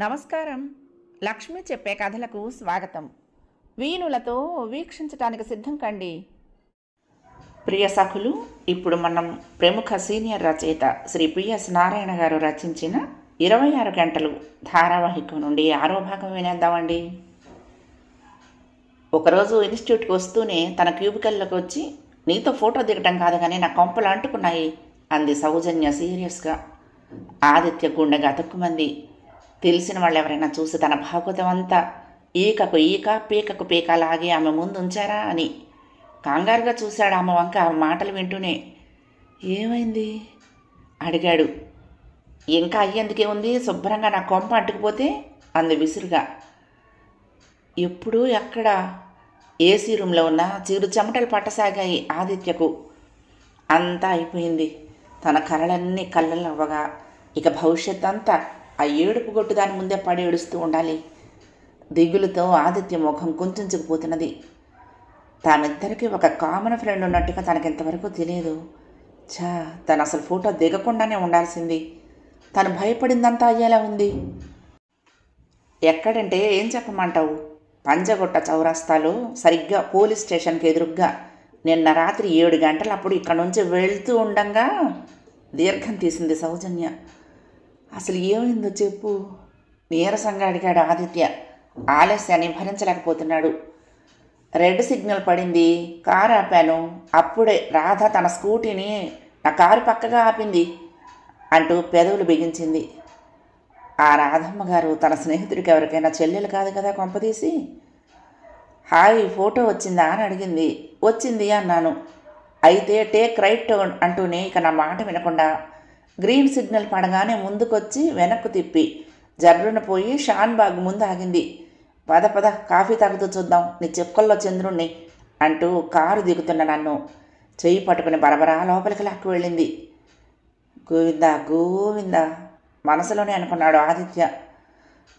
నమస్కారం. లక్ష్మి చెప్పే కథలకు స్వాగతం. వీణులతో వీక్షించటానికి సిద్ధం కండి. ప్రియ సఖులు, ఇప్పుడు మనం ప్రముఖ సీనియర్ రచయిత శ్రీ పిఎస్ నారాయణ గారు రచించిన 26 గంటలు ధారావాహికం నుండి 6వ భాగం వినేద్దామండి. ఒకరోజు ఇన్స్టిట్యూట్కి వస్తూనే తన క్యూబికల్లోకి వచ్చి, నీతో ఫోటో దిగటం కాదు కానీ నా కొంపలు అంటుకున్నాయి అంది సౌజన్య సీరియస్గా. ఆదిత్య గుండెగా అతుక్కుమంది. తెలిసిన వాళ్ళు ఎవరైనా చూసి తన భాగవతం అంతా ఈకకు ఈక పీకకు పీక లాగి ఆమె ముందు ఉంచారా అని కంగారుగా చూశాడు ఆమె వంక. ఆమె మాటలు వింటూనే. ఏమైంది అడిగాడు. ఇంకా అయ్యేందుకే ఉంది, శుభ్రంగా నా కొంప అంటుకుపోతే అంది విసురుగా. ఎప్పుడు ఎక్కడ? ఏసీ రూమ్లో ఉన్న చిరు చెమటలు పట్టసాగాయి ఆదిత్యకు. అంతా అయిపోయింది. తన కలలన్నీ కళ్ళల్లో అవ్వగా ఇక భవిష్యత్ అంతా ఆ ఏడుపు గొట్టు దాని ముందే పడి ఏడుస్తూ ఉండాలి. దిగులుతో ఆదిత్య ముఖం కుంచుకుపోతున్నది. తామిద్దరికీ ఒక కామన్ ఫ్రెండ్ ఉన్నట్టుగా తనకింతవరకు తెలియదు. తను అసలు ఫోటో దిగకుండానే ఉండాల్సింది. తను భయపడిందంతా అయ్యేలా ఉంది. ఎక్కడంటే ఏం చెప్పమంటావు? పంజగుట్ట చౌరస్తాలో సరిగ్గా పోలీస్ స్టేషన్కి ఎదురుగ్గా నిన్న రాత్రి 7 గంటలప్పుడు ఇక్కడ నుంచి వెళ్తూ ఉండంగా దీర్ఘం తీసింది సౌజన్య. అసలు ఏమైందో చెప్పు నీరసంగా అడిగాడు ఆదిత్య. ఆలస్యాన్ని భరించలేకపోతున్నాడు. రెడ్ సిగ్నల్ పడింది, కారు ఆపాను. అప్పుడే రాధ తన స్కూటీని నా కారు పక్కగా ఆపింది అంటూ పెదవులు బిగించింది. ఆ రాధమ్మ గారు తన స్నేహితుడికి ఎవరికైనా చెల్లెలు కాదు కదా కొంపదీసి? హాయ్, ఫోటో వచ్చిందా అని అడిగింది. వచ్చింది అన్నాను. అయితే టేక్ రైట్ అంటూనే ఇక నా మాట వినకుండా గ్రీన్ సిగ్నల్ పడగానే ముందుకొచ్చి వెనక్కు తిప్పి జర్రున పోయి షాన్బాగ్ ముందు ఆగింది. పద పద కాఫీ తాగుతూ చూద్దాం నీ చెక్కల్లో చంద్రుణ్ణి అంటూ కారు దిగుతున్న నన్ను చెయ్యి పట్టుకుని బరబరా లోపలికి లాక్కు వెళ్ళింది. గోవిందా గోవిందా మనసులోనే అనుకున్నాడు ఆదిత్య.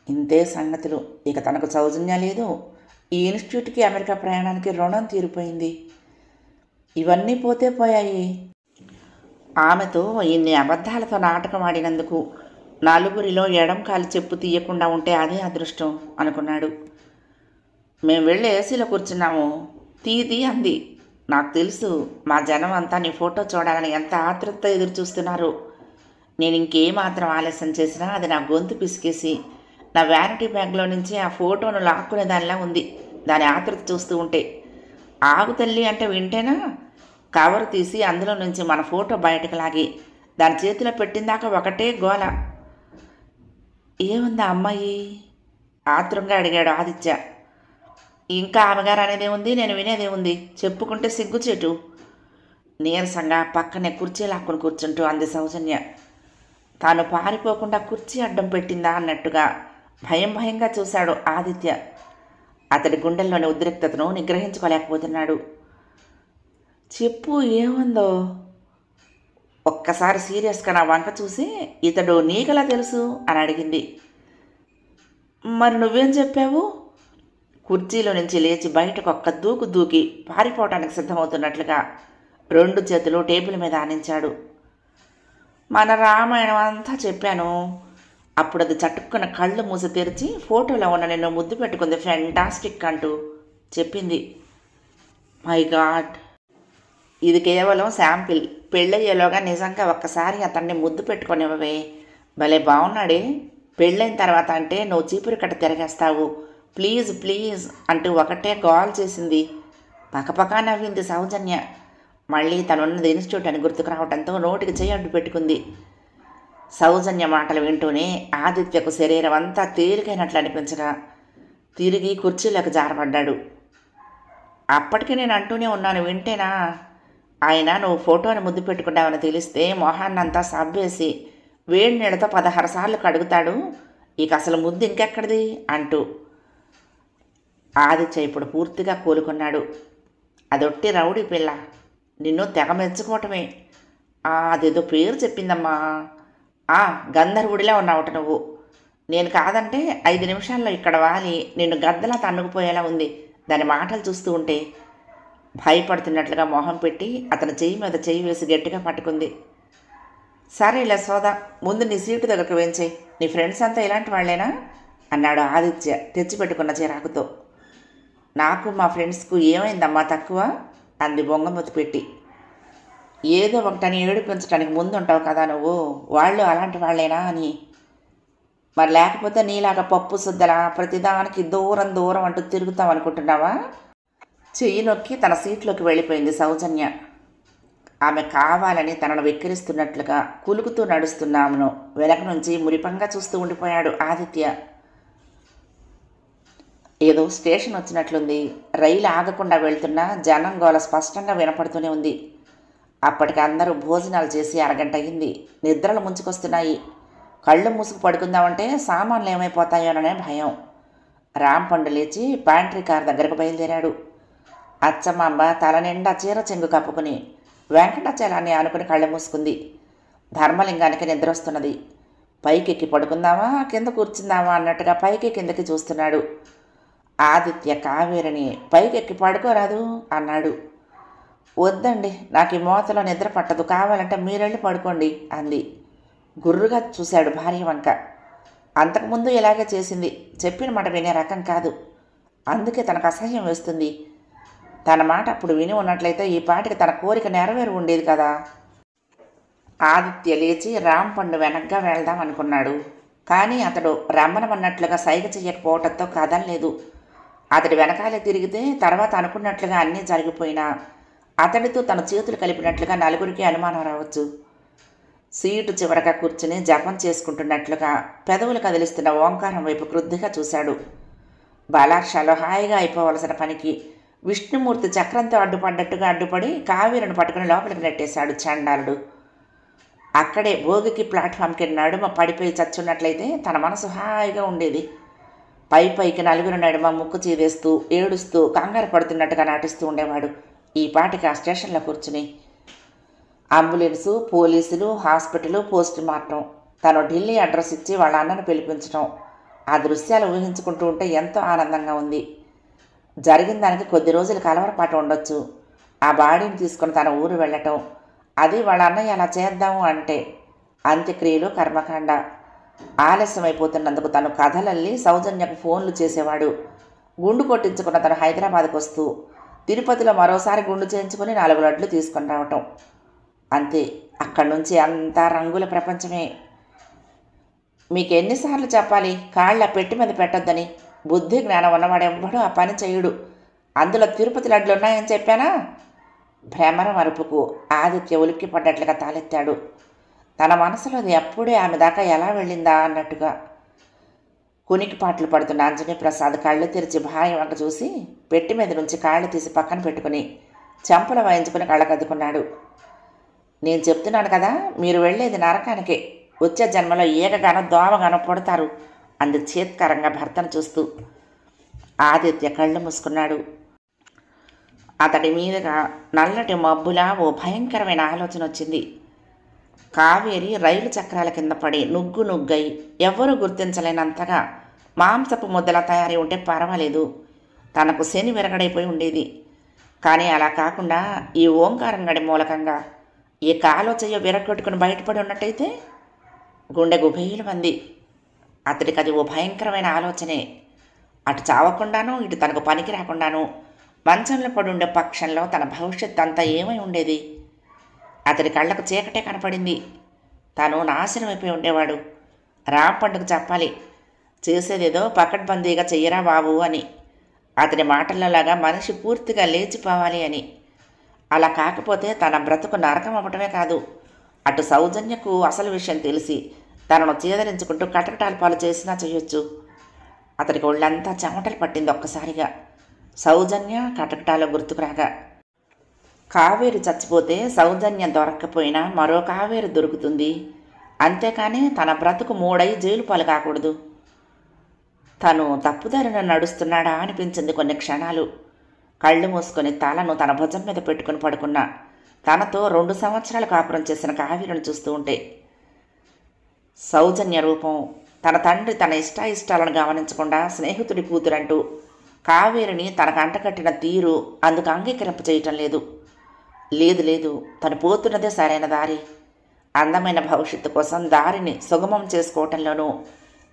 ఇంతే సంగతులు. ఇక తనకు సౌజన్య లేదు. ఈ ఇన్స్టిట్యూట్కి అమెరికా ప్రయాణానికి రుణం తీరిపోయింది. ఇవన్నీ పోతే పోయాయి. ఆమెతో ఇన్ని అబద్ధాలతో నాటకం ఆడినందుకు నలుగురిలో ఎడం కాలు చెప్పు తీయకుండా ఉంటే అదే అదృష్టం అనుకున్నాడు. మేము వెళ్ళి ఏసీలో కూర్చున్నాము. తీ అంది. నాకు తెలుసు మా జనం అంతా నీ ఫోటో చూడాలని ఎంత ఆతృతతో ఎదురు చూస్తున్నారు. నేను ఇంకేమాత్రం ఆలస్యం చేసినా అది నా గొంతు పిసికేసి నా వ్యానిటీ బ్యాగ్లో నుంచి ఆ ఫోటోను లాక్కునే దానిలా ఉంది. దాని ఆతృత చూస్తూ ఉంటే. ఆగు తల్లి అంటే వింటేనా? కవర్ తీసి అందులో నుంచి మన ఫోటో బయటకు లాగి దాని చేతిలో పెట్టిందాక ఒకటే గోల. ఏముందా అమ్మాయి ఆత్రంగా అడిగాడు ఆదిత్య. ఇంకా ఆమెగారు అనేదే ఉంది, నేను వినేదే ఉంది. చెప్పుకుంటే సిగ్గుచేటు. నీరసంగా పక్కనే కుర్చీ లాక్కుని కూర్చుంటూ అంది సౌజన్య. తాను పారిపోకుండా కుర్చీ అడ్డం పెట్టిందా అన్నట్టుగా భయంగా చూశాడు ఆదిత్య. అతడి గుండెల్లోని ఉద్రిక్తతను నిగ్రహించుకోలేకపోతున్నాడు. చెప్పు ఏముందో? ఒక్కసారి సీరియస్గా నా వంక చూసి ఇతడు నీకెలా తెలుసు అని అడిగింది. మరి నువ్వేం చెప్పావు? కుర్చీలో నుంచి లేచి బయటకు ఒక్క దూకు దూకి పారిపోవటానికి సిద్ధమవుతున్నట్లుగా 2 చేతులు టేబుల్ మీద ఆనించాడు. మన రామాయణం అంతా చెప్పాను. అప్పుడు అది చటుక్కున కళ్ళు మూసి తెరిచి ఫోటోలో ఉన్న నిన్ను ముద్దు పెట్టుకుంది, ఫెంటాస్టిక్ అంటూ చెప్పింది. మై గాడ్, ఇది కేవలం శాంపిల్. పెళ్ళయ్యేలోగా నిజంగా ఒక్కసారి అతన్ని ముద్దు పెట్టుకునివ్వవే. భలే బాగున్నాడే. పెళ్ళైన తర్వాత అంటే నువ్వు చీపురు కట్ట తిరగేస్తావు. ప్లీజ్ ప్లీజ్ అంటూ ఒకటే కాల్ చేసింది. పకపకా నవ్వింది సౌజన్య. మళ్ళీ తనున్నది ఇన్స్టిట్యూట్ అని గుర్తుకు రావడంతో నోటికి చేయి అడ్డు పెట్టుకుంది. సౌజన్య మాటలు వింటూనే ఆదిత్యకు శరీరం అంతా తేలికైనట్లు అనిపించగా తిరిగి కుర్చీలోకి జారపడ్డాడు. అప్పటికి నేను అంటూనే ఉన్నాను, వింటేనా? ఆయన నువ్వు ఫోటోని ముద్దు పెట్టుకుంటావని తెలిస్తే మొహాన్నంతా సబ్బేసి వేడి నీళ్ళతో 16 సార్లు కడుగుతాడు. ఇక అసలు ముద్దు ఇంకెక్కడిది అంటూ. ఆదిత్య ఇప్పుడు పూర్తిగా కోలుకున్నాడు. అదొట్టి రౌడీ పిల్ల, నిన్ను తెగ మెచ్చుకోవటమే. అదేదో పేరు చెప్పిందమ్మా. గంధర్వుడిలా ఉన్నావుట నువ్వు. నేను కాదంటే 5 నిమిషాల్లో ఇక్కడ వాలి నిన్ను గద్దలా తన్నుకుపోయేలా ఉంది దాని మాటలు చూస్తూ ఉంటే. భయపడుతున్నట్లుగా మొహం పెట్టి అతని చెయ్యి మీద చెయ్యి వేసి గట్టిగా పట్టుకుంది. సరేలే సోదా, ముందు నీ సీటు దగ్గరకు వేంచేయి. నీ ఫ్రెండ్స్ అంతా ఇలాంటి వాళ్ళేనా అన్నాడు ఆదిత్య తెచ్చిపెట్టుకున్న చిరాకుతో. నాకు మా ఫ్రెండ్స్కు ఏమైందమ్మా తక్కువ అంది బొంగమూతి పెట్టి. ఏదో ఒకటని ఏడిపించడానికి ముందుంటావు కదా నువ్వు, వాళ్ళు అలాంటి వాళ్ళేనా అని. మరి లేకపోతే నీలాగా పప్పు శుద్ధలా ప్రతిదానికి దూరం దూరం అంటూ తిరుగుతాం అనుకుంటున్నావా? చెయ్యి నొక్కి తన సీట్లోకి వెళ్ళిపోయింది సౌజన్య. ఆమె కావాలని తనను వెక్కిరిస్తున్నట్లుగా కులుకుతూ నడుస్తున్న ఆమెను వెనక నుంచి మురిపంగా చూస్తూ ఉండిపోయాడు ఆదిత్య. ఏదో స్టేషన్ వచ్చినట్లుంది. రైలు ఆగకుండా వెళ్తున్నా జనం గోల స్పష్టంగా వినపడుతూనే ఉంది. అప్పటికి అందరూ భోజనాలు చేసి అరగంట అయింది. నిద్రలు ముంచుకొస్తున్నాయి. కళ్ళు మూసుకు పడుకుందామంటే సామాన్లు ఏమైపోతాయోననే భయం. రాంపండు లేచి ప్యాంట్రీ కార్ దగ్గరకు బయలుదేరాడు. అచ్చమాంబ తల నిండా చీర చెంగు కప్పుకుని వెంకటాచలాన్ని ఆనుకుని కళ్ళు మూసుకుంది. ధర్మలింగానికి నిద్ర వస్తున్నది. పైకెక్కి పడుకుందామా కింద కూర్చుందామా అన్నట్టుగా పైకి కిందకి చూస్తున్నాడు. ఆదిత్య కావేరిని పైకెక్కి పడుకోరాదు అన్నాడు. వద్దండి, నాకు ఈ మోతలో నిద్ర పట్టదు, కావాలంటే మీరెళ్ళి పడుకోండి అంది. గుర్రుగా చూశాడు భార్య వంక. అంతకుముందు ఇలాగే చేసింది. చెప్పిన మాట వినే రకం కాదు. అందుకే తనకు అసహ్యం వేస్తుంది. తన మాట అప్పుడు విని ఉన్నట్లయితే ఈ పాటికి తన కోరిక నెరవేరు ఉండేది కదా. ఆదిత్య లేచి రాంపండు వెనక్గా వెళ్దాం అనుకున్నాడు. కానీ అతడు రమ్మనమన్నట్లుగా సైగ చెయ్యకపోవటంతో కదలలేదు. అతడి వెనకాలే తిరిగితే తర్వాత అనుకున్నట్లుగా అన్నీ జరిగిపోయినా అతడితో తన చేతులు కలిపినట్లుగా నలుగురికి అనుమానం రావచ్చు. సీటు చివరగా కూర్చుని జపం చేసుకుంటున్నట్లుగా పెదవులు కదిలిస్తున్న ఓంకారం వైపు క్రుద్ధిగా చూశాడు. బాలాక్షాలో హాయిగా అయిపోవలసిన పనికి విష్ణుమూర్తి చక్రంతో అడ్డుపడ్డట్టుగా అడ్డుపడి కావేరును పట్టుకుని లోపలికి నెట్టేశాడు చండాలుడు. అక్కడే భోగికి ప్లాట్ఫామ్కి నడుమ పడిపోయి చచ్చున్నట్లయితే తన మనసు హాయిగా ఉండేది. పైకి నలుగురు నడుమ ముక్కు చీదేస్తూ ఏడుస్తూ కంగారు పడుతున్నట్టుగా నటిస్తూ ఉండేవాడు. ఈ పాటికి ఆ స్టేషన్లో కూర్చుని అంబులెన్సు, పోలీసులు, హాస్పిటలు, పోస్ట్ మార్టం, తను ఢిల్లీ అడ్రస్ ఇచ్చి వాళ్ళ అన్నను పిలిపించడం, ఆ దృశ్యాలు ఊహించుకుంటూ ఉంటే ఎంతో ఆనందంగా ఉంది. జరిగిన దానికి కొద్ది రోజులు కలవరపాటు ఉండొచ్చు. ఆ బాడీని తీసుకుని తన ఊరు వెళ్ళటం, అది వాళ్ళ అన్నయ్య అలా చేద్దాము అంటే అంత్యక్రియలు, కర్మకాండ. ఆలస్యం అయిపోతున్నందుకు తను కథలల్లి సౌజన్యకు ఫోన్లు చేసేవాడు. గుండు కొట్టించుకున్న తను హైదరాబాద్కు వస్తూ తిరుపతిలో మరోసారి గుండు చేయించుకుని 4 లడ్లు తీసుకొని రావటం. అంతే, అక్కడి నుంచి అంతా రంగుల ప్రపంచమే. మీకు ఎన్నిసార్లు చెప్పాలి కాళ్ళ పెట్టి మీద పెట్టొద్దని? బుద్ధి జ్ఞానం ఉన్నవాడెవ్వడూ ఆ పని చేయుడు. అందులో తిరుపతి లడ్లు ఉన్నాయని చెప్పానా? భ్రమరం అరుపుకు ఆదిత్య ఉలిక్కి పడ్డట్లుగా తాలెత్తాడు. తన మనసులోది అప్పుడే ఆమె దాకా ఎలా వెళ్ళిందా అన్నట్టుగా. కునికిపాట్లు పడుతున్న అంజనీ ప్రసాద్ కళ్ళు తెరిచి భార్య వంక చూసి పెట్టి మీద నుంచి కాళ్ళు తీసి పక్కన పెట్టుకుని చెంపలు వాయించుకుని కళ్ళకద్దుకున్నాడు. నేను చెప్తున్నాను కదా, మీరు వెళ్ళేది నరకానికే. వచ్చే జన్మలో ఈగగానో దోమగానో పడతారు అంది చేత్కరంగా భర్తను చూస్తూ. ఆదిత్య కళ్ళు మూసుకున్నాడు. అతడి మీదుగా నల్లటి మబ్బులా ఓ భయంకరమైన ఆలోచన వచ్చింది. కావేరి రైలు చక్రాల కింద పడి నుగ్గై ఎవ్వరూ గుర్తించలేనంతగా మాంసపు ముద్దలా తయారై ఉంటే పర్వాలేదు, తనకు శని విరగడైపోయి ఉండేది. కానీ అలా కాకుండా ఈ ఓంకారం గడి మూలకంగా ఈ కాలో చెయ్యో విరగొట్టుకుని బయటపడి ఉన్నట్టయితే గుండె గుబేలు మంది. అతడికి అది ఓ భయంకరమైన ఆలోచనే. అటు చావకుండాను ఇటు తనకు పనికి రాకుండాను మంచంలో పడి ఉండే పక్షంలో తన భవిష్యత్ అంతా ఏమై ఉండేది? అతడి కళ్ళకు చీకటే కనపడింది. తాను నాశనం అయిపోయి ఉండేవాడు. రాంపండుకు చెప్పాలి, చేసేదేదో పకడ్బందీగా చెయ్యరా బాబు అని. అతడి మాటల్లోలాగా మనిషి పూర్తిగా లేచిపోవాలి అని. అలా కాకపోతే తన బ్రతుకు నరకం అవ్వటమే కాదు, అటు సౌజన్యకు అసలు విషయం తెలిసి తనను చీదరించుకుంటూ కటకటాల పాలు చేసినా చేయొచ్చు. అతడికి ఒళ్ళంతా చెమటలు పట్టింది ఒక్కసారిగా. సౌజన్య కటకటాలో గుర్తుకురాగా. కావేరి చచ్చిపోతే సౌజన్యం దొరక్కపోయినా మరో కావేరి దొరుకుతుంది. అంతేకాని తన బ్రతుకు మూడై జైలు పాలు కాకూడదు. తను తప్పుదారిన నడుస్తున్నాడా అనిపించింది కొన్ని క్షణాలు. కళ్ళు మూసుకొని తలను తన భుజం మీద పెట్టుకుని పడుకున్న తనతో 2 సంవత్సరాలు కాపురం చేసిన కావేరిని చూస్తూ ఉంటే సౌజన్య రూపం, తన తండ్రి తన ఇష్టాయిష్టాలను గమనించకుండా స్నేహితుడి కూతురంటూ కావేరిని తనకు అంటకట్టిన తీరు అందుకు అంగీకరింప చేయటం లేదు. లేదు, తను పోతున్నదే సరైన దారి. అందమైన భవిష్యత్తు కోసం దారిని సుగమం చేసుకోవటంలోనూ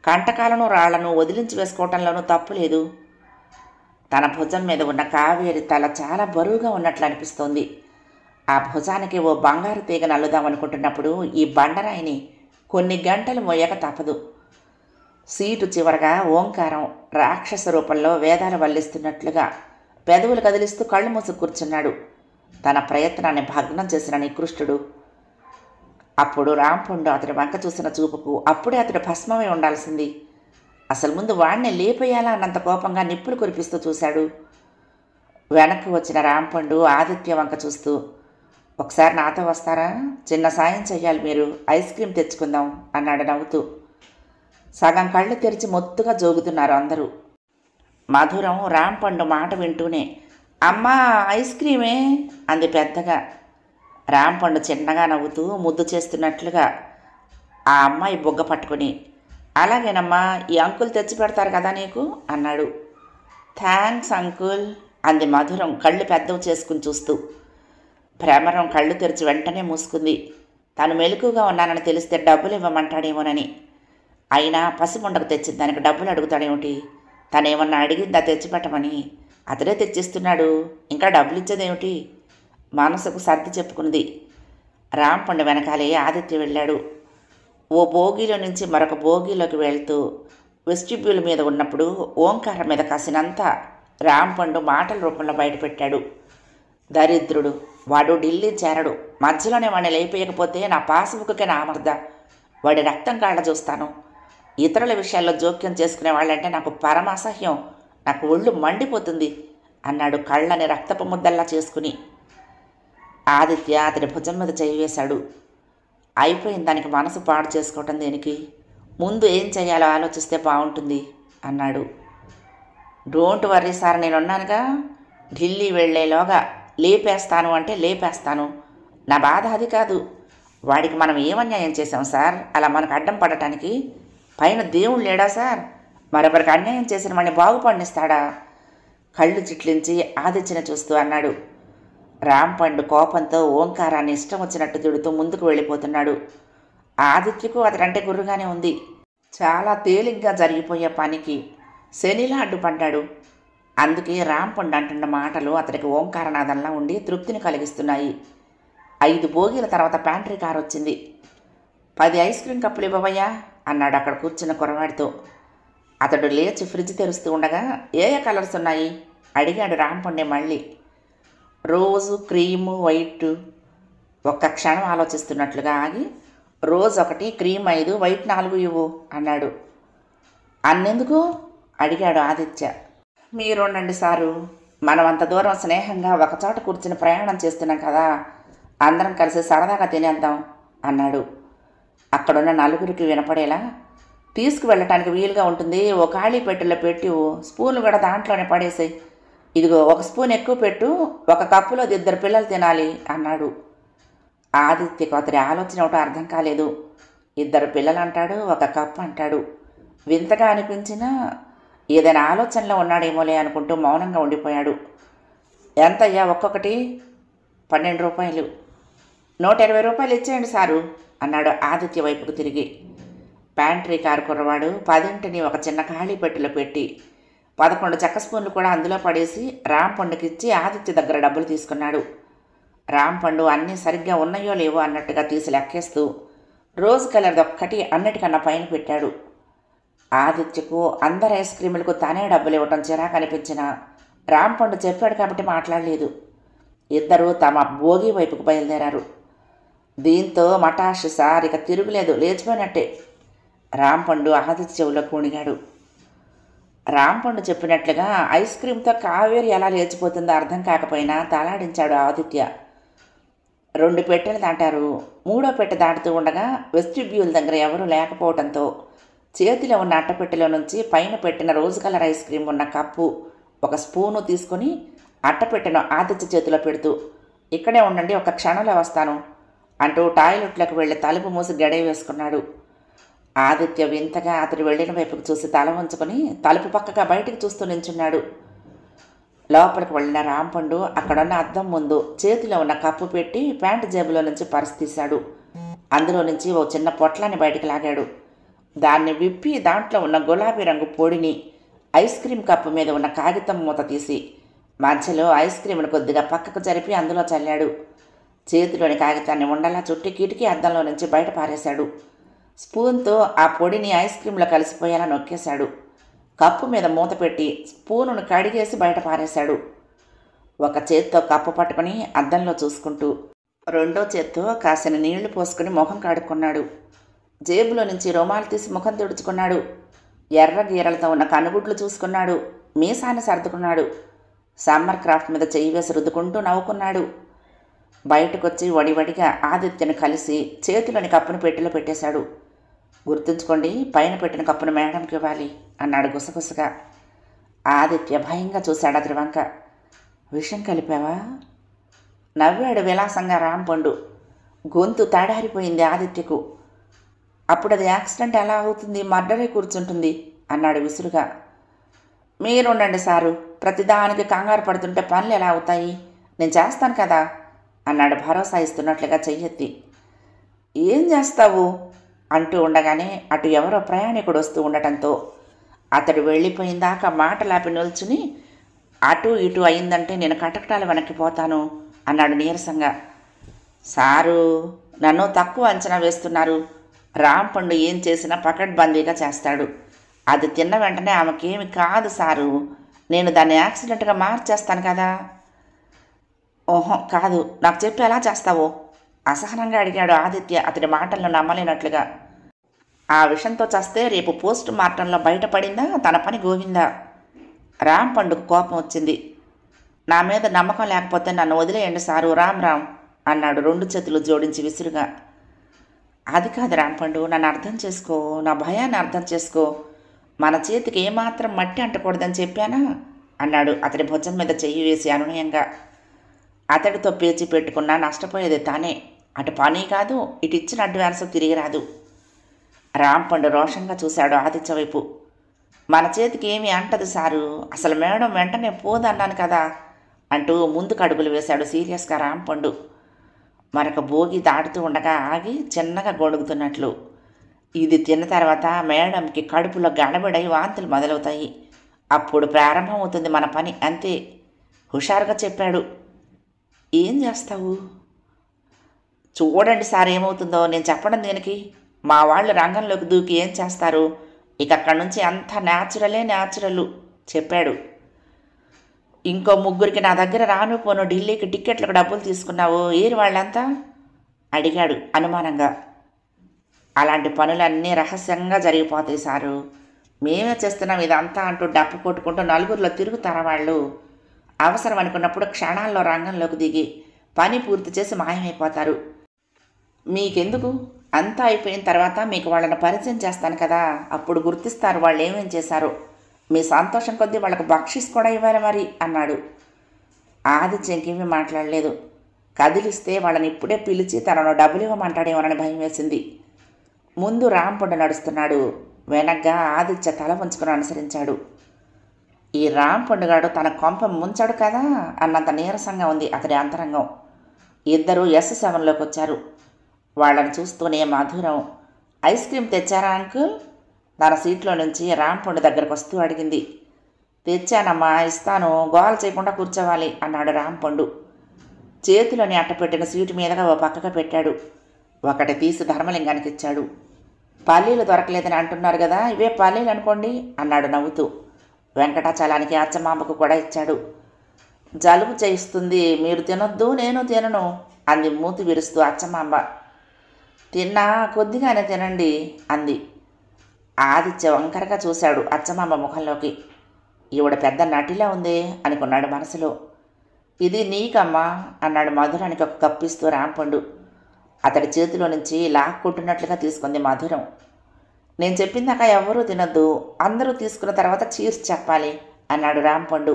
కంటకాలను రాళ్లను వదిలించి వేసుకోవటంలోనూ తప్పు లేదు. తన భుజం మీద ఉన్న కావేరి తల చాలా బరువుగా ఉన్నట్లు అనిపిస్తోంది. ఆ భుజానికి ఓ బంగారు తీగ నల్లుదామనుకుంటున్నప్పుడు ఈ బండరాయిని కొన్ని గంటలు మోయక తప్పదు. సీటు చివరగా ఓంకారం రాక్షస రూపంలో వేదాలు వల్లిస్తున్నట్లుగా పెదవులు కదిలిస్తూ కళ్ళు మూసి కూర్చున్నాడు. తన ప్రయత్నాన్ని భగ్నం చేసిన నికృష్టుడు. అప్పుడు రాంపండు అతడి వంక చూసిన చూపుకు అప్పుడే అతడు భస్మమై ఉండాల్సింది. అసలు ముందు వాణ్ణి లేపేయాలా అన్నంత కోపంగా నిప్పులు కురిపిస్తూ చూశాడు. వెనక్కి వచ్చిన రాంపండు ఆదిత్య వంక చూస్తూ, ఒకసారి నాతో వస్తారా? చిన్న సాయం చెయ్యాలి మీరు, ఐస్ క్రీమ్ తెచ్చుకుందాం అన్నాడు నవ్వుతూ. సగం కళ్ళు తెరిచి మొత్తుగా జోగుతున్నారు అందరూ. మధురం రాంపండు మాట వింటూనే అమ్మా ఐస్ క్రీమే అంది పెద్దగా. రాంపండు చిన్నగా నవ్వుతూ ముద్దు చేస్తున్నట్లుగా ఆ అమ్మాయి బొగ్గ పట్టుకుని, అలాగేనమ్మా, ఈ అంకుల్ తెచ్చి పెడతారు కదా నీకు అన్నాడు. థ్యాంక్స్ అంకుల్ అంది మధురం కళ్ళు పెద్దవి చేసుకుని చూస్తూ. భ్రమరం కళ్ళు తెరిచి వెంటనే మూసుకుంది. తను మెలకుగా ఉన్నానని తెలిస్తే డబ్బులు ఇవ్వమంటాడేమోనని. అయినా పసిముండకు తెచ్చిన దానికి డబ్బులు అడుగుతాడేమిటి? తనేమన్నా అడిగిందా తెచ్చిపెట్టమని? అతడే తెచ్చిస్తున్నాడు, ఇంకా డబ్బులు ఇచ్చేదేమిటి? మనసుకు సర్ది చెప్పుకున్నది. రాంపండు వెనకాలే ఆదిత్య వెళ్ళాడు. ఓ బోగీలో నుంచి మరొక బోగీలోకి వెళ్తూ వెస్టిబ్యూల్ మీద ఉన్నప్పుడు ఓంకారం మీద కాసినంత రాంపండు మాటల రూపంలో బయటపెట్టాడు. దరిద్రుడు, వాడు ఢిల్లీ చేరడు. మధ్యలోనే వాడిని లేపేయకపోతే నా పాసుబుక్కే నా అమర్ద. వాడి రక్తం కాళ్ళ చూస్తాను. ఇతరుల విషయాల్లో జోక్యం చేసుకునే వాళ్ళంటే నాకు పరమ అసహ్యం. నాకు ఒళ్ళు మండిపోతుంది అన్నాడు కళ్ళని రక్తపు ముద్దల్లా చేసుకుని. ఆదిత్య అతడి భుజం మీద చేయి వేశాడు. అయిపోయింది, దానికి మనసు పాడు చేసుకోవటం దేనికి? ముందు ఏం చేయాలో ఆలోచిస్తే బాగుంటుంది అన్నాడు. డోంట్ వర్రీ సార్, నేనున్నానుగా. ఢిల్లీ వెళ్ళేలోగా లేపేస్తాను అంటే లేపేస్తాను. నా బాధ అది కాదు. వాడికి మనం ఏమన్యాయం చేశాం సార్ అలా మనకు అడ్డం పడటానికి? పైన దేవుడు లేడా సార్? మరొకరికి అన్యాయం చేసిన వాడిని బాగుపడినిస్తాడా? కళ్ళు చిట్లించి ఆదిత్యని చూస్తూ అన్నాడు. రాంపండు కోపంతో ఓంకారాన్ని ఇష్టం వచ్చినట్టు తిడుతూ ముందుకు వెళ్ళిపోతున్నాడు. ఆదిత్యకు అతడంటే గుర్రుగానే ఉంది. చాలా తేలిగ్గా జరిగిపోయే పనికి శనిలా అడ్డుపడ్డాడు. అందుకే రాంపండు అంటున్న మాటలు అతడికి ఓంకారనాదంలా ఉండి తృప్తిని కలిగిస్తున్నాయి. 5 బోగీల తర్వాత ప్యాంట్రీ కారు వచ్చింది. 10 ఐస్ క్రీమ్ కప్పులు ఇవ్వవయ్యా అన్నాడు అక్కడ కూర్చున్న కురవాడితో. అతడు లేచి ఫ్రిడ్జ్ తెరుస్తూ ఉండగా ఏ కలర్స్ ఉన్నాయి అడిగాడు రాంపండే మళ్ళీ. రోజు, క్రీము, వైట్. ఒక్క క్షణం ఆలోచిస్తున్నట్లుగా ఆగి, రోజ్ 1, క్రీమ్ 5, వైట్ 4 ఇవ్వు అన్నాడు. అన్నెందుకు అడిగాడు ఆదిత్య. మీరుండండి సారు, మనం అంత దూరం స్నేహంగా ఒకచోట కూర్చుని ప్రయాణం చేస్తున్నాం కదా, అందరం కలిసి సరదాగా తినేద్దాం అన్నాడు. అక్కడున్న నలుగురికి వినపడేలా, తీసుకువెళ్ళటానికి వీలుగా ఉంటుంది. ఓ ఖాళీ పెట్టెలో పెట్టి స్పూన్లు కూడా దాంట్లోనే పడేసాయి. ఇదిగో 1 స్పూన్ ఎక్కువ పెట్టు, 1 కప్పులో 2 పిల్లలు తినాలి అన్నాడు. ఆదిత్యకు అతడి ఆలోచన ఒకటి అర్థం కాలేదు. 2 పిల్లలు అంటాడు, 1 కప్పు అంటాడు. వింతగా అనిపించినా ఏదైనా ఆలోచనలో ఉన్నాడేమోలే అనుకుంటూ మౌనంగా ఉండిపోయాడు. ఎంతయ్యా ఒక్కొక్కటి? 12 రూపాయలు. 120 రూపాయలు ఇచ్చేయండి సారు అన్నాడు ఆదిత్య వైపుకు తిరిగి. ప్యాంట్రీ కారు కుర్రవాడు 10ంటిని ఒక చిన్న ఖాళీ పెట్టెలో పెట్టి 11 చెక్క స్పూన్లు కూడా అందులో పడేసి రాంపండుకిచ్చి ఆదిత్య దగ్గర డబ్బులు తీసుకున్నాడు. రాంపండు అన్నీ సరిగ్గా ఉన్నాయో లేవో అన్నట్టుగా తీసి లెక్కేస్తూ రోజ్ కలర్ది ఒక్కటి అన్నిటికన్నా పైన పెట్టాడు. ఆదిత్యకు అందరు ఐస్ క్రీములకు తానే డబ్బులు ఇవ్వటం చిరాకు అనిపించినా రాంపండు చెప్పాడు కాబట్టి మాట్లాడలేదు. ఇద్దరూ తమ భోగి వైపుకు బయలుదేరారు. దీంతో మటాష్ సార్ ఇక తిరుగులేదు, లేచిపోయినట్టే. రాంపండు ఆదిత్య చెవులో కూణిగాడు. రాంపండు చెప్పినట్లుగా ఐస్ క్రీమ్తో కావేరి ఎలా లేచిపోతుందో అర్థం కాకపోయినా తలాడించాడు ఆదిత్య. 2 పెట్టెలు దాటారు. 3వ పెట్టె దాటుతూ ఉండగా వెస్టిబ్యూల్ దగ్గర ఎవరూ లేకపోవడంతో చేతిలో ఉన్న అట్టపెట్టెలో నుంచి పైన పెట్టిన రోజ్ కలర్ ఐస్ క్రీమ్ ఉన్న కప్పు 1 స్పూను తీసుకుని అట్టపెట్టెను ఆదిత్య చేతిలో పెడుతూ, ఇక్కడే ఉండండి, 1 క్షణంలో వస్తాను అంటూ టాయిలెట్లోకి వెళ్ళి తలుపు మూసి గడియ వేసుకున్నాడు. ఆదిత్య వింతగా అతడు వెళ్ళిన వైపుకు చూసి తల ఉంచుకొని తలుపు పక్కగా బయటికి చూస్తూ నించున్నాడు. లోపలికి వెళ్ళిన రాంపండు అక్కడున్న అద్దం ముందు చేతిలో ఉన్న కప్పు పెట్టి ప్యాంటు జేబులో నుంచి పర్స్ తీశాడు. అందులో నుంచి ఓ చిన్న పొట్లాన్ని బయటికి లాగాడు. దాన్ని విప్పి దాంట్లో ఉన్న గులాబీ రంగు పొడిని ఐస్ క్రీమ్ కప్పు మీద ఉన్న కాగితం మూత తీసి మధ్యలో ఐస్ క్రీమ్ను కొద్దిగా పక్కకు జరిపి అందులో చల్లాడు. చేతిలోని కాగితాన్ని ఉండలా చుట్టి కిటికీ అద్దంలో నుంచి బయట పారేశాడు. స్పూన్తో ఆ పొడిని ఐస్ క్రీంలో కలిసిపోయేలా నొక్కేశాడు. కప్పు మీద మూత పెట్టి స్పూనును కడిగేసి బయట పారేశాడు. ఒక చేత్తో కప్పు పట్టుకుని అద్దంలో చూసుకుంటూ రెండో చేత్తో కాసిన నీళ్లు పోసుకుని ముఖం కడుక్కున్నాడు. జేబులో నుంచి రుమాలు తీసి ముఖం తుడుచుకున్నాడు. ఎర్ర గీరలతో ఉన్న కనుగుడ్లు చూసుకున్నాడు. మీసాన్ని సర్దుకున్నాడు. సమ్మర్ క్రాఫ్ట్ మీద చెయ్యి వేసి రుద్దుకుంటూ నవ్వుకున్నాడు. బయటకొచ్చి వడివడిగా ఆదిత్యను కలిసి చేతిలోని కప్పును పెట్టెలో పెట్టేశాడు. గుర్తుంచుకోండి, పైన పెట్టిన కప్పును మేడంకి ఇవ్వాలి అన్నాడు గుసగుసగా. ఆదిత్య భయంగా చూశాడు అతడి వంక. విషం కలిపావా? నవ్వాడు విలాసంగా రాంపండు. గొంతు తడారిపోయింది ఆదిత్యకు. అప్పుడు అది యాక్సిడెంట్ ఎలా అవుతుంది, మర్డరే కూర్చుంటుంది అన్నాడు విసురుగా. మీరుండండి సారు, ప్రతిదానికి కంగారు పడుతుంటే పనులు ఎలా అవుతాయి, నేను చేస్తాను కదా అన్నాడు భరోసా ఇస్తున్నట్లుగా చెయ్యెత్తి. ఏం చేస్తావు అంటూ ఉండగానే అటు ఎవరో ప్రయాణికుడు వస్తూ ఉండటంతో అతడు వెళ్ళిపోయిందాకా మాటలాపి నిల్చుని అటు ఇటు అయిందంటే నేను కటకటాలు వెనక్కిపోతాను అన్నాడు నీరసంగా. సారు, నన్ను తక్కువ అంచనా వేస్తున్నారు. రాంపండు ఏం చేసినా పకడ్బందీగా చేస్తాడు. అది తిన్న వెంటనే ఆమెకేమి కాదు సారు, నేను దాన్ని యాక్సిడెంట్గా మార్చేస్తాను కదా. ఓహో కాదు, నాకు చెప్పి ఎలా చేస్తావో అసహనంగా అడిగాడు ఆదిత్య అతడి మాటలను నమ్మలేనట్లుగా. ఆ విషయంతో చేస్తే రేపు పోస్ట్ మార్టంలో బయటపడిందా తన పని గోవిందా. రాంపండుకు కోపం వచ్చింది. నా మీద నమ్మకం లేకపోతే నన్ను వదిలేయండి సారు, రామ్ అన్నాడు రెండు చేతులు జోడించి విసురుగా. అది కాదు రాంపండు, నన్ను అర్థం చేసుకో, నా భయాన్ని అర్థం చేసుకో. మన చేతికి ఏమాత్రం మట్టి అంటకూడదని చెప్పానా అన్నాడు అతడి భుజం మీద చెయ్యి వేసి అనునయంగా. అతడితో పేచి పెట్టుకున్నా నష్టపోయేది తానే. అటు పని కాదు, ఇటు ఇచ్చిన అడ్వాన్స్ తిరిగి రాదు. రాంపండు రోషంగా చూశాడు ఆదిత్య వైపు. మన చేతికి ఏమీ అంటదు సారు, అసలు మేడం వెంటనే పోదన్నాను కదా అంటూ ముందుకు అడుగులు వేశాడు సీరియస్గా రాంపండు. మరొక భోగి దాటుతూ ఉండగా ఆగి చిన్నగా గొడుగుతున్నట్లు. ఇది తిన్న తర్వాత మేడంకి కడుపులో గడబిడై వాంతులు మొదలవుతాయి. అప్పుడు ప్రారంభమవుతుంది మన పని, అంతే హుషారుగా చెప్పాడు. ఏం చేస్తావు? చూడండి సార్ ఏమవుతుందో, నేను చెప్పడం దేనికి. మా వాళ్ళు రంగంలోకి దూకి ఏం చేస్తారు, ఇక అక్కడి నుంచి అంతా న్యాచురల్ చెప్పాడు. ఇంకో ముగ్గురికి నా దగ్గర రాను పోను ఢిల్లీకి టిక్కెట్లకు డబ్బులు తీసుకున్నావు, ఏరి వాళ్ళంతా అడిగాడు అనుమానంగా. అలాంటి పనులన్నీ రహస్యంగా జరిగిపోతాయి సారు, మేమే చేస్తున్నాం ఇదంతా అంటూ డప్పు కొట్టుకుంటూ నలుగురిలో తిరుగుతారా వాళ్ళు. అవసరం అనుకున్నప్పుడు క్షణాల్లో రంగంలోకి దిగి పని పూర్తి చేసి మాయమైపోతారు. మీకెందుకు, అంతా అయిపోయిన తర్వాత మీకు వాళ్ళని పరిచయం చేస్తాను కదా, అప్పుడు గుర్తిస్తారు వాళ్ళు ఏమేం చేశారో. మీ సంతోషం కొద్దీ వాళ్ళకు బక్షీస్ కూడా ఇవ్వాలి మరి అన్నాడు. ఆదిత్య ఇంకేమీ మాట్లాడలేదు. కదిలిస్తే వాళ్ళని ఇప్పుడే పిలిచి తనను డబ్బులు ఇవ్వమంటాడేమోనని భయం వేసింది. ముందు రాంపండు నడుస్తున్నాడు. వెనగ్గా ఆదిత్య తల వంచుకుని అనుసరించాడు. ఈ రాంపండుగాడు తన కొంప ముంచాడు కదా అన్నంత నీరసంగా ఉంది అతడి అంతరంగం. ఇద్దరూ S7లోకి వచ్చారు. వాళ్ళని చూస్తూనే మధురం, ఐస్ క్రీమ్ తెచ్చారా అంకుల్? తన సీట్లో నుంచి రాంపండు దగ్గరకు వస్తూ అడిగింది. తెచ్చానమ్మా, ఇస్తాను, గోల చేయకుండా కూర్చోవాలి అన్నాడు రాంపండు. చేతిలోని అట్టపెట్టిన సీటు మీదగా ఓ పక్కగా పెట్టాడు. ఒకటి తీసి ధర్మలింగానికి ఇచ్చాడు. పల్లీలు దొరకలేదని అంటున్నారు కదా, ఇవే పల్లీలు అనుకోండి అన్నాడు నవ్వుతూ. వెంకటాచలానికి అచ్చమాంబకు కూడా ఇచ్చాడు. జలుబు చేయిస్తుంది, మీరు తినొద్దు, నేను తినను అంది మూతి విరుస్తూ అచ్చమాంబ. తిన్నా కొద్దిగానే తినండి అంది. ఆదిత్య వంకరగా చూశాడు అచ్చమాంబ ముఖంలోకి. ఈవిడ పెద్ద నటిలా ఉందే అనుకున్నాడు మనసులో. ఇది నీకమ్మా అన్నాడు మధురానికి ఒక కప్పిస్తూ రాంపండు. అతడి చేతిలో నుంచి లాక్కుంటున్నట్లుగా తీసుకుంది మధురం. నేను చెప్పిందాక ఎవరూ తినొద్దు, అందరూ తీసుకున్న తర్వాత చీర్స్ చెప్పాలి అన్నాడు రాంపండు.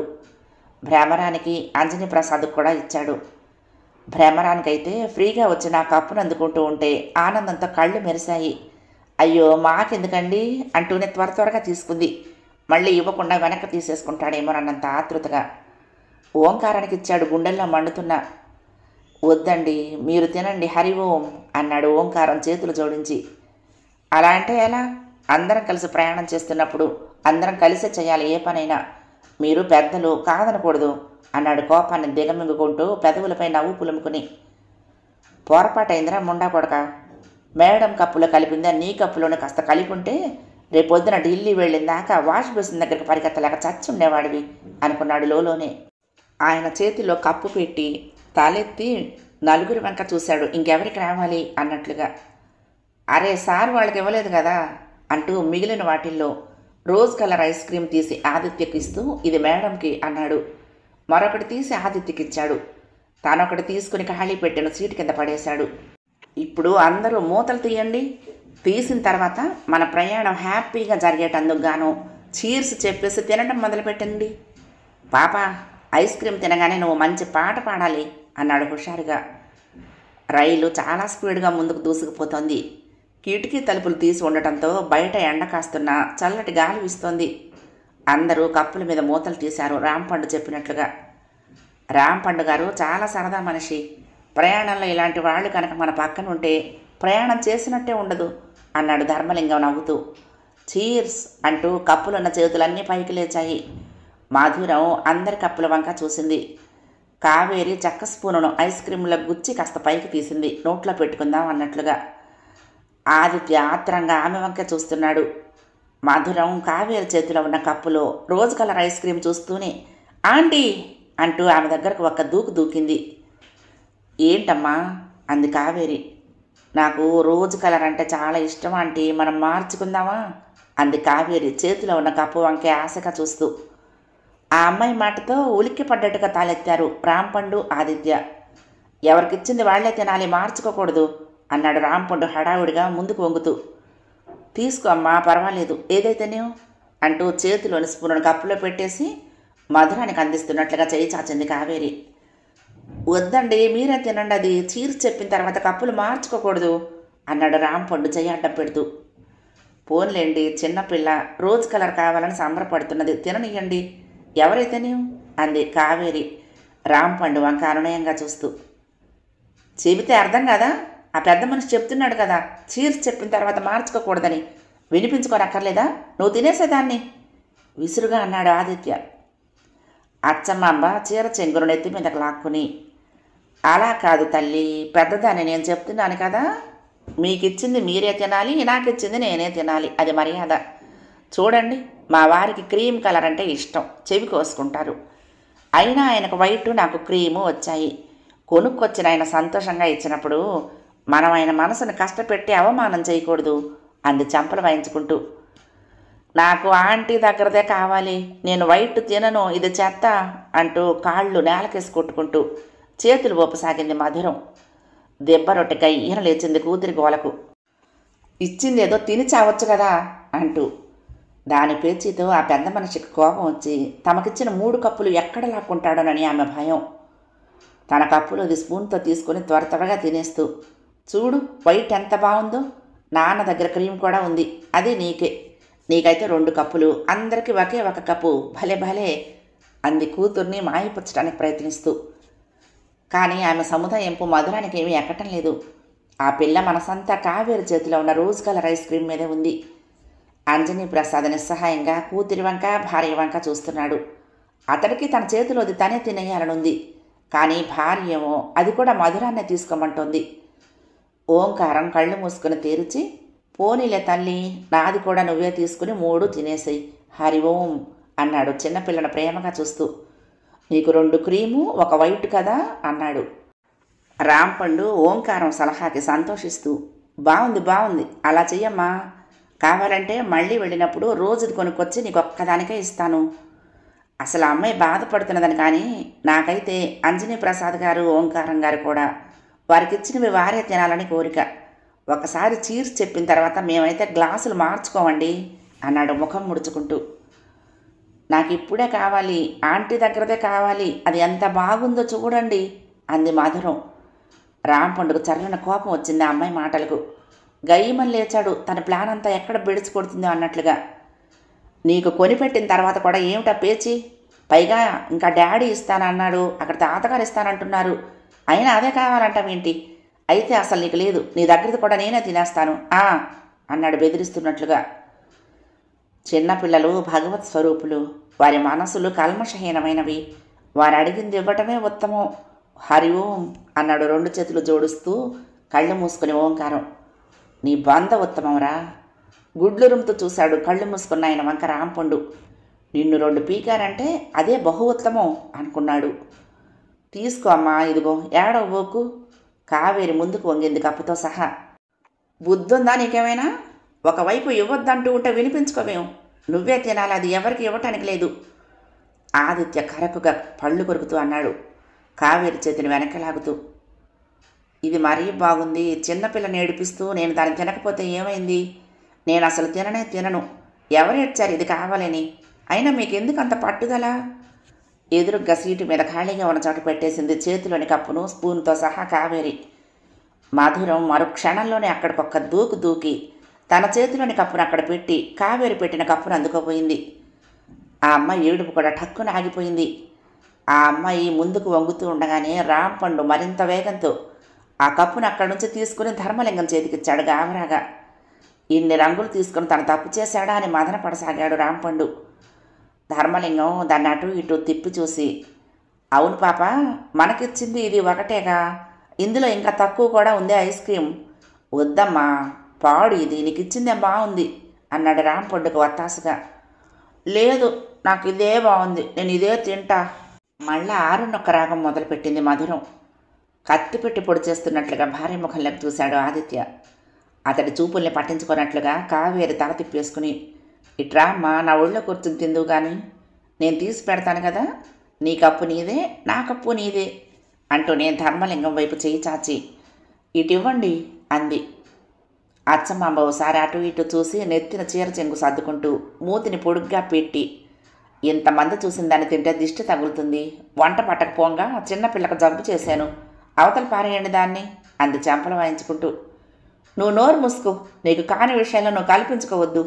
భ్రమరానికి అంజనీ ప్రసాద్కు కూడా ఇచ్చాడు. భ్రమరానికైతే ఫ్రీగా వచ్చి నా కప్పును అందుకుంటూ ఉంటే ఆనందంతో కళ్ళు మెరిశాయి. అయ్యో మాకెందుకండి అంటూనే త్వరగా తీసుకుంది. మళ్ళీ ఇవ్వకుండా వెనక్కి తీసేసుకుంటాడేమోనన్నంత ఆతృతగా. ఓంకారానికి ఇచ్చాడు గుండెల్లో మండుతున్నా. వద్దండి, మీరు తినండి, హరి ఓం అన్నాడు ఓంకారం చేతులు జోడించి. అలా అంటే ఎలా? అందరం కలిసి ప్రయాణం చేస్తున్నప్పుడు అందరం కలిసే చేయాలి ఏ పనైనా. మీరు పెద్దలు, కాదనకూడదు అన్నాడు కోపాన్ని దిగమింగుకుంటూ పెదవులపై నవ్వు పులుముకుని. పొరపాటైందిరా ముండా కొడక. మేడం కప్పులో కలిపిందా నీ కప్పులోనే కాస్త కలిపి ఉంటే రేపొద్దున ఢిల్లీ వెళ్ళిందాకా వాష్ బేసిన్ దగ్గరికి పరిగెత్తలేక చచ్చి ఉండేవాడివి అనుకున్నాడు లోలోనే. ఆయన చేతిలో కప్పు పెట్టి తలెత్తి నలుగురి వెంక చూశాడు, ఇంకెవరికి రావాలి అన్నట్లుగా. అరే సార్ వాళ్ళకి ఇవ్వలేదు కదా అంటూ మిగిలిన వాటిల్లో రోజ్ కలర్ ఐస్ క్రీమ్ తీసి ఆదిత్యకి ఇస్తూ ఇది మేడంకి అన్నాడు. మరొకటి తీసి ఆదిత్యకి ఇచ్చాడు. తానొకటి తీసుకుని ఖాళీ పెట్టిన సీటు కింద పడేశాడు. ఇప్పుడు అందరూ మూతలు తీయండి. తీసిన తర్వాత మన ప్రయాణం హ్యాపీగా జరిగేటందుకు గాను చీర్స్ చెప్పేసి తినడం మొదలుపెట్టండి. పాప, ఐస్ క్రీమ్ తినగానే నువ్వు మంచి పాట పాడాలి అన్నాడు హుషారుగా. రైలు చాలా స్పీడ్గా ముందుకు దూసుకుపోతోంది. కిటికీ తలుపులు తీసి ఉండటంతో బయట ఎండ కాస్తున్న చల్లటి గాలి వీస్తోంది. అందరూ కప్పుల మీద మూతలు తీశారు రాంపండు చెప్పినట్లుగా. రాంపండు గారు చాలా సరదా మనిషి. ప్రయాణంలో ఇలాంటి వాళ్ళు కనుక మన పక్కన ఉంటే ప్రయాణం చేసినట్టే ఉండదు అన్నాడు ధర్మలింగం నవ్వుతూ. చీర్స్ అంటూ కప్పులున్న చేతులన్నీ పైకి లేచాయి. మాధురం అందరి కప్పుల వంక చూసింది. కావేరి చెక్క స్పూనును ఐస్ క్రీంలో గుచ్చి కాస్త పైకి తీసింది, నోట్లో పెట్టుకుందాం అన్నట్లుగా. ఆదిత్య ఆత్రంగా ఆమె వంక చూస్తున్నాడు. మధురం కావేరి చేతిలో ఉన్న కప్పులో రోజ్ కలర్ ఐస్ క్రీమ్ చూస్తూనే ఆంటీ అంటూ ఆమె దగ్గరకు ఒక్క దూకు దూకింది. ఏంటమ్మా అంది కావేరి. నాకు రోజ్ కలర్ అంటే చాలా ఇష్టం ఆంటీ, మనం మార్చుకుందామా అంది కావేరి చేతిలో ఉన్న కప్పు వంకే ఆశగా చూస్తూ. ఆ అమ్మాయి మాటతో ఉలిక్కి పడ్డట్టుగా తాలెత్తారు రాంపండు, ఆదిత్య. ఎవరికిచ్చింది వాళ్లే తినాలి, మార్చుకోకూడదు అన్నాడు రాంపండు హడావుడిగా ముందుకు వంగుతూ. తీసుకో అమ్మా, పర్వాలేదు, ఏదైతేనే అంటూ చేతిలోని స్పూను కప్పులో పెట్టేసి మధురానికి అందిస్తున్నట్లుగా చేయి చాచింది కావేరి. వద్దండి, మీరే తినండి, అది చీర్స్ చెప్పిన తర్వాత కప్పులు మార్చుకోకూడదు అన్నాడు రాంపండు చెయ్యి అడ్డం పెడుతూ. పోన్లేండి, చిన్నపిల్ల రోజ్ కలర్ కావాలని సంబరపడుతున్నది, తిననియండి, ఎవరైతేనే అంది కావేరి రాంపండు వంక అనునయంగా చూస్తూ. చెబితే అర్థం కదా, ఆ పెద్ద మనిషి చెప్తున్నాడు కదా చీర్స్ చెప్పిన తర్వాత మార్చుకోకూడదని, వినిపించుకోనక్కర్లేదా? నువ్వు తినేసేదాన్ని విసురుగా అన్నాడు ఆదిత్య. అచ్చమ్మాంబ చీర చెంగును నెత్తి మీదకు లాక్కుని, అలా కాదు తల్లి, పెద్దదాన్ని నేను చెప్తున్నాను కదా, మీకిచ్చింది మీరే తినాలి, నాకిచ్చింది నేనే తినాలి, అది మర్యాద. చూడండి, మా వారికి క్రీమ్ కలర్ అంటే ఇష్టం, చెవి కోసుకుంటారు. అయినా ఆయనకు వైట్, నాకు క్రీము వచ్చాయి. కొనుక్కొచ్చిన ఆయన సంతోషంగా ఇచ్చినప్పుడు మనం ఆయన మనసును కష్టపెట్టి అవమానం చేయకూడదు అంది చెంపలు వాయించుకుంటూ. నాకు ఆంటీ దగ్గరదే కావాలి, నేను వైట్ తినను, ఇది చెత్త అంటూ కాళ్ళు నేలకేసి కొట్టుకుంటూ చేతులు ఊపసాగింది మధురం. దెబ్బ రొట్టెకై ఈయన లేచింది కూతురి గోలకు. ఇచ్చింది ఏదో తిని చావచ్చు కదా అంటూ. దాని పేచీతో ఆ పెద్ద మనిషికి కోపం వచ్చి తమకిచ్చిన 3 కప్పులు ఎక్కడ లాక్కుంటాడోనని ఆమె భయం. తన కప్పులోది స్పూన్తో తీసుకుని త్వరగా తినేస్తూ, చూడు వైట్ ఎంత బాగుందో, నాన్న దగ్గర క్రీమ్ కూడా ఉంది, అది నీకే, నీకైతే 2 కప్పులు, అందరికీ ఒకే ఒక కప్పు, భలే భలే అంది కూతుర్ని మాయపుచ్చడానికి ప్రయత్నిస్తూ. కానీ ఆమె సముదాయింపు మధురానికి ఏమీ ఎక్కటం లేదు. ఆ పిల్ల మనసంతా కావేరి చేతిలో ఉన్న రోజ్ కలర్ ఐస్ క్రీమ్ మీదే ఉంది. అంజనీ ప్రసాద్ నిస్సహాయంగా కూతురి వంక భార్య వంక చూస్తున్నాడు. అతడికి తన చేతిలోది తనే తినేయాలనుంది. కానీ భార్య ఏమో అది కూడా మధురాన్నే తీసుకోమంటోంది. ఓంకారం కళ్ళు మూసుకుని తెరిచి, పోనీలే తల్లి, నాది కూడా నువ్వే తీసుకుని 3 తినేసేయి, హరి ఓం అన్నాడు చిన్నపిల్లను ప్రేమగా చూస్తూ. నీకు 2 క్రీము 1 వైట్ కదా అన్నాడు. రాంపండు ఓంకారం సలహాకి సంతోషిస్తూ, బాగుంది బాగుంది, అలా చెయ్యమ్మా, కావాలంటే మళ్ళీ వెళ్ళినప్పుడు రోజుది కొనుక్కొచ్చి నీకు ఒక్కదానికే ఇస్తాను. అసలు ఆ అమ్మాయి బాధపడుతున్నదని, కానీ నాకైతే అంజనీ ప్రసాద్ గారు, ఓంకారం గారు కూడా వారికిచ్చినవి వారే తినాలని కోరిక. ఒకసారి చీర్స్ చెప్పిన తర్వాత మేమైతే గ్లాసులు మార్చుకోమండి అన్నాడు ముఖం ముడుచుకుంటూ. నాకు ఇప్పుడే కావాలి, ఆంటీ దగ్గరదే కావాలి, అది ఎంత బాగుందో చూడండి అంది మధురం. రాంపండుకు చర్రన కోపం వచ్చింది ఆ అమ్మాయి మాటలకు. గయ్యమని లేచాడు, తన ప్లాన్ అంతా ఎక్కడ బెడిచి కొడుతుందో అన్నట్లుగా. నీకు కొనిపెట్టిన తర్వాత కూడా ఏమిటా పేచి? పైగా ఇంకా డాడీ ఇస్తానన్నాడు, అక్కడ తాతగారు ఇస్తానంటున్నారు, అయినా అదే కావాలంటావేంటి? అయితే అసలు నీకు లేదు, నీ దగ్గరది కూడా నేనే తినేస్తాను అన్నాడు బెదిరిస్తున్నట్లుగా. చిన్నపిల్లలు భగవత్ స్వరూపులు, వారి మనసులు కల్మషహీనమైనవి. వారు అడిగింది ఇవ్వటమే ఉత్తమం. హరి ఓం అన్నాడు 2 చేతులు జోడుస్తూ కళ్ళు మూసుకుని ఓంకారం. నీ బంధ ఉత్తమంరా. గుడ్లు రుమ్ముతూ చూశాడు కళ్ళు మూసుకున్న ఆయన వంక రాంపండు. నిన్ను 2 పీకారంటే అదే బహు ఉత్తమం అనుకున్నాడు. తీసుకో అమ్మా, ఇదిగో, ఏడవబోకు. కావేరి ముందుకు వంగింది కప్పుతో సహా. బుద్ధుందా నీకేమైనా? ఒకవైపు ఇవ్వద్దంటూ ఉంటే వినిపించుకోవేం? నువ్వే తినాలి, అది ఎవరికి ఇవ్వటానికి లేదు. ఆదిత్య కరకుగా పళ్ళు కొరుకుతూ అన్నాడు, కావేరి చేతిని వెనకలాగుతూ. ఇది మరీ బాగుంది. చిన్నపిల్లని ఏడిపిస్తూ నేను దాన్ని తినకపోతే ఏమైంది? నేను అసలు తినను. ఎవరు ఏడ్చారు ఇది కావాలని? అయినా మీకెందుకు అంత పట్టుదల? ఎదురుగ్గా సీటు మీద ఖాళీగా ఉన్న చోట పెట్టేసింది చేతిలోని కప్పును స్పూన్తో సహా కావేరి. మధురం మరో క్షణంలోనే అక్కడికొక్క దూకి తన చేతిలోని కప్పును అక్కడ పెట్టి కావేరి పెట్టిన కప్పును అందుకోపోయింది. ఆ అమ్మాయి ఏడుపు కూడా ఠక్కున ఆగిపోయింది. ఆ అమ్మాయి ముందుకు వంగుతూ ఉండగానే రాంపండు మరింత వేగంతో ఆ కప్పును అక్కడి నుంచి తీసుకుని ధర్మలింగం చేతికిచ్చాడు గాబరాగా. ఇన్ని రంగులు తీసుకుని తను తప్పు చేశాడా అని మదన పడసాగాడు రాంపండు. ధర్మలింగం దాన్ని అటు ఇటు తిప్పి చూసి, అవును పాప, మనకిచ్చింది ఇది ఒకటేగా, ఇందులో ఇంకా తక్కువ కూడా ఉంది ఐస్ క్రీం. వద్దమ్మా, పాడు, ఇది నీకు ఇచ్చిందేం బాగుంది అన్నాడు రాంపండుకు వత్తాసుగా. లేదు, నాకు ఇదే బాగుంది, నేను ఇదే తింటా. మళ్ళా ఆరున్నొక్క రాగం మొదలుపెట్టింది మధురం. కత్తి పెట్టి పొడి చేస్తున్నట్లుగా భార్య ముఖంలోకి చూశాడు ఆదిత్య. అతడి చూపుల్ని పట్టించుకున్నట్లుగా కావేరి తల తిప్పేసుకుని, ఇట్రా అమ్మా, నా ఒళ్ళో కూర్చుని తిందువు కానీ, నేను తీసి పెడతాను కదా, నీ కప్పు నీదే, నా కప్పు నీదే అంటూ నేను ధర్మలింగం వైపు చేయి చాచి, ఇటివ్వండి అంది. అచ్చమాంబ ఓసారి అటు ఇటు చూసి నెత్తిన చీర చెంగు సర్దుకుంటూ మూతిని పొడుగ్గా పెట్టి, ఇంతమంది చూసిన దాన్ని తింటే దిష్టి తగులుతుంది, వంట పట్టకపోగా చిన్నపిల్లకు జబ్బు చేశాను, అవతల పారేయండి దాన్ని అంది చెంపలు వాయించుకుంటూ. నువ్వు నోరు మూసుకో, నీకు కాని విషయంలో నువ్వు కల్పించుకోవద్దు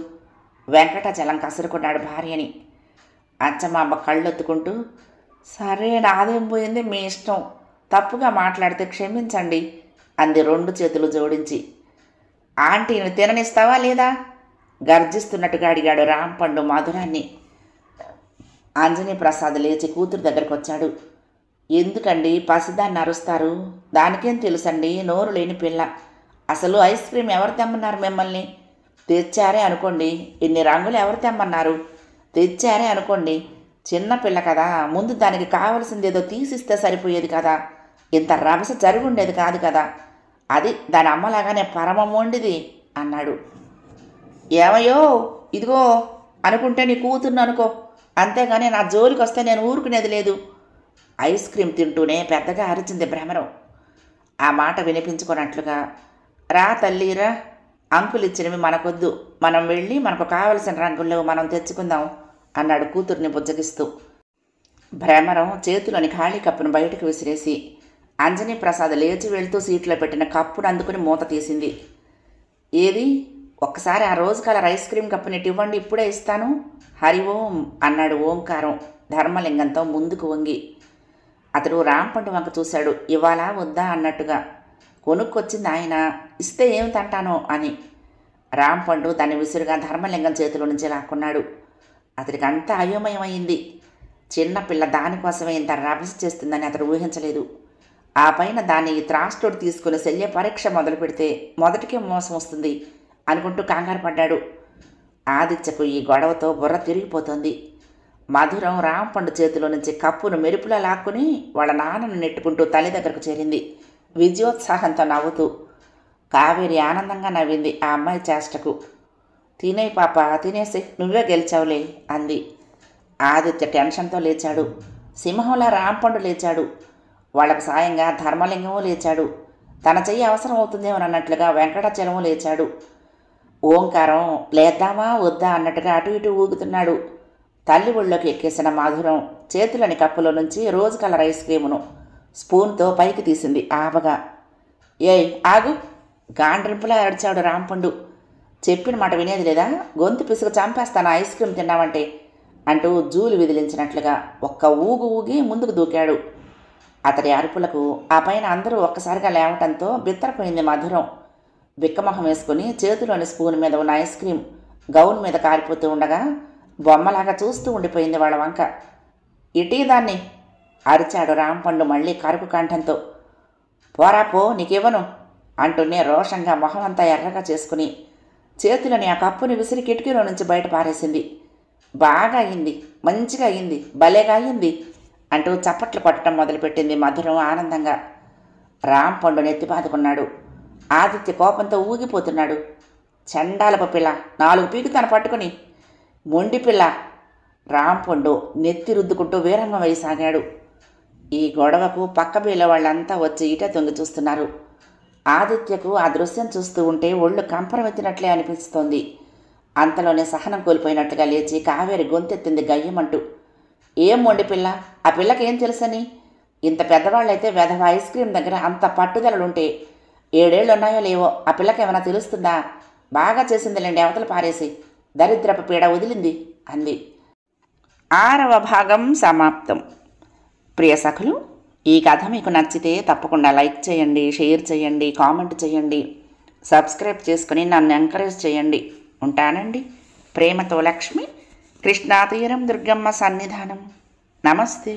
వెంకటాచలం కసురుకున్నాడు భార్యని. అచ్చమాంబ కళ్ళొత్తుకుంటూ, సరే, నాదేం పోయింది, మీ ఇష్టం, తప్పుగా మాట్లాడితే క్షమించండి అంది 2 చేతులు జోడించి. ఆంటీని తిననిస్తావా లేదా? గర్జిస్తున్నట్టుగా అడిగాడు రాంపండు మధురాన్ని. అంజనీ ప్రసాద్ లేచి కూతురు దగ్గరకు వచ్చాడు. ఎందుకండి పసిదాన్ని అరుస్తారు? దానికేం తెలుసండి, నోరు లేని పిల్ల. అసలు ఐస్ క్రీం ఎవరు తెమ్మన్నారు మిమ్మల్ని? తెచ్చారే అనుకోండి. ఇన్ని రంగులు ఎవరు తెమ్మన్నారు? తెచ్చారే అనుకోండి. చిన్నపిల్ల కదా, ముందు దానికి కావలసిందేదో తీసిస్తే సరిపోయేది కదా, ఇంత రభస జరిగి ఉండేది కాదు కదా. అది దాని అమ్మలాగానే పరమ మొండిది అన్నాడు. ఏమయ్యో, ఇదిగో అనుకుంటే నీ కూతుర్ని అనుకో, అంతేగాని నా జోలికి వస్తే నేను ఊరుకునేది లేదు. ఐస్ క్రీం తింటూనే పెద్దగా అరిచింది భ్రమరం. ఆ మాట వినిపించుకున్నట్లుగా, రా తల్లిరా, అంకులు ఇచ్చినవి మనకొద్దు, మనం వెళ్ళి మనకు కావలసిన రంగుల్లో మనం తెచ్చుకుందాం అన్నాడు కూతుర్ని బుజ్జగిస్తూ. భ్రమరం చేతిలోని ఖాళీ కప్పును బయటకు విసిరేసి అంజనీ ప్రసాద్ లేచి వెళ్తూ సీట్లో పెట్టిన కప్పును అందుకుని మూత తీసింది. ఏది, ఒక్కసారి ఆ రోజు కలర్ ఐస్ క్రీం కప్పుని ఇవ్వండి, ఇప్పుడే ఇస్తాను. హరి ఓం అన్నాడు ఓంకారం ధర్మలింగంతో ముందుకు వంగి. అతడు రాంపండు వంక చూశాడు, ఇవ్వాలా వద్దా అన్నట్టుగా. కొనుక్కొచ్చింది ఆయన, ఇస్తే ఏమి తంటానో అని. రాంపండు దాన్ని విసురుగా ధర్మలింగం చేతిలో నుంచి లాక్కున్నాడు. అతడికి అంతా అయోమయమైంది. చిన్నపిల్ల దానికోసమే ఇంత రభస చేస్తుందని అతడు ఊహించలేదు. ఆ పైన దాన్ని త్రాస్టోడు తీసుకుని శల్య పరీక్ష మొదలు పెడితే మొదటికే మోసం వస్తుంది అనుకుంటూ కంగారు పడ్డాడు. ఆదిత్యకు ఈ గొడవతో బుర్ర తిరిగిపోతుంది. మధురం రాంపండు చేతిలో నుంచి కప్పును మెరుపులా లాక్కుని వాళ్ళ నాన్నను నెట్టుకుంటూ తల్లి దగ్గరకు చేరింది, విజయోత్సాహంతో నవ్వుతూ. కావేరి ఆనందంగా నవ్వింది ఆ అమ్మాయి చేష్టకు. తినే పాప, తినేసి, నువ్వే గెలిచావులే అంది. ఆదిత్య టెన్షన్తో లేచాడు. సింహంలా రాంపండు లేచాడు. వాళ్లకు సాయంగా ధర్మలింగము లేచాడు. తన చెయ్యి అవసరం అవుతుందేమోనన్నట్లుగా వెంకటాచలము లేచాడు. ఓంకారం లేద్దామా వద్దా అన్నట్టుగా అటు ఇటు ఊగుతున్నాడు. తల్లి ఒళ్ళోకి ఎక్కేసిన మధురం చేతిలోని కప్పులో నుంచి రోజ్ కలర్ ఐస్ క్రీమును స్పూన్తో పైకి తీసింది ఆబగా. ఏయ్ ఆగు, గాండ్రింపులా అడిచాడు రాంపండు. చెప్పిన మాట వినేది లేదా? గొంతు పిసుకు చంపేస్తాను ఐస్ క్రీం తిన్నామంటే అంటూ జూలు విదిలించినట్లుగా ఒక్క ఊగి ముందుకు దూకాడు. అతడి అరుపులకు ఆ పైన అందరూ ఒక్కసారిగా లేవటంతో బిత్తరపోయింది మధురం. బిక్కమొహం వేసుకుని చేతిలోని స్పూన్ మీద ఉన్న ఐస్ క్రీం గౌన్ మీద కారిపోతూ ఉండగా బొమ్మలాగా చూస్తూ ఉండిపోయింది వాళ్ళ వంక. ఇటీ దాన్ని అరిచాడు రాంపండు మళ్ళీ కరుకు కంఠంతో. పోరా పో, నీకివ్వను అంటూనే రోషంగా మొహం అంతా ఎర్రగా చేసుకుని చేతిలోని ఆ కప్పుని విసిరి కిటికీలో నుంచి బయట పారేసింది. బాగా అయింది, మంచిగా అయింది, భలేగా అయింది అంటూ చప్పట్లు కొట్టడం మొదలుపెట్టింది మధురం ఆనందంగా. రాంపండు నెత్తి బాదుకున్నాడు. ఆదిత్య కోపంతో ఊగిపోతున్నాడు. చండాలపు పిల్ల, 4 పీకుతాను పట్టుకుని. మొండి పిల్ల. రాంపండు నెత్తి రుద్దుకుంటూ వీరంగం వేయసాగాడు. ఈ గొడవకు పక్క బీల వాళ్ళంతా వచ్చి ఇటే తొంగి చూస్తున్నారు. ఆదిత్యకు ఆ దృశ్యం చూస్తూ ఉంటే ఒళ్ళు కంపరమెత్తినట్లే అనిపిస్తోంది. అంతలోనే సహనం కోల్పోయినట్లుగా లేచి కావేరి గొంతెత్తింది గయ్యమంటూ. ఏం మొండి పిల్ల, ఆ పిల్లకేం తెలుసని? ఇంత పెద్దవాళ్ళైతే వెధవ ఐస్ క్రీం దగ్గర అంత పట్టుదలలుంటే 7 ఏళ్ళు ఉన్నాయో లేవో ఆ పిల్లకేమైనా తెలుస్తుందా? బాగా చేసిందిలేండి అవతల పారేసి, దరిద్రపు పీడ వదిలింది అంది. 6వ భాగం సమాప్తం. ప్రియ సఖులు, ఈ కథ మీకు నచ్చితే తప్పకుండా లైక్ చేయండి, షేర్ చేయండి, కామెంట్ చేయండి, సబ్స్క్రైబ్ చేసుకుని నన్ను ఎంకరేజ్ చేయండి. ఉంటానండి. ప్రేమతో లక్ష్మి, కృష్ణాతీరం దుర్గమ్మ సన్నిధానం. నమస్తే.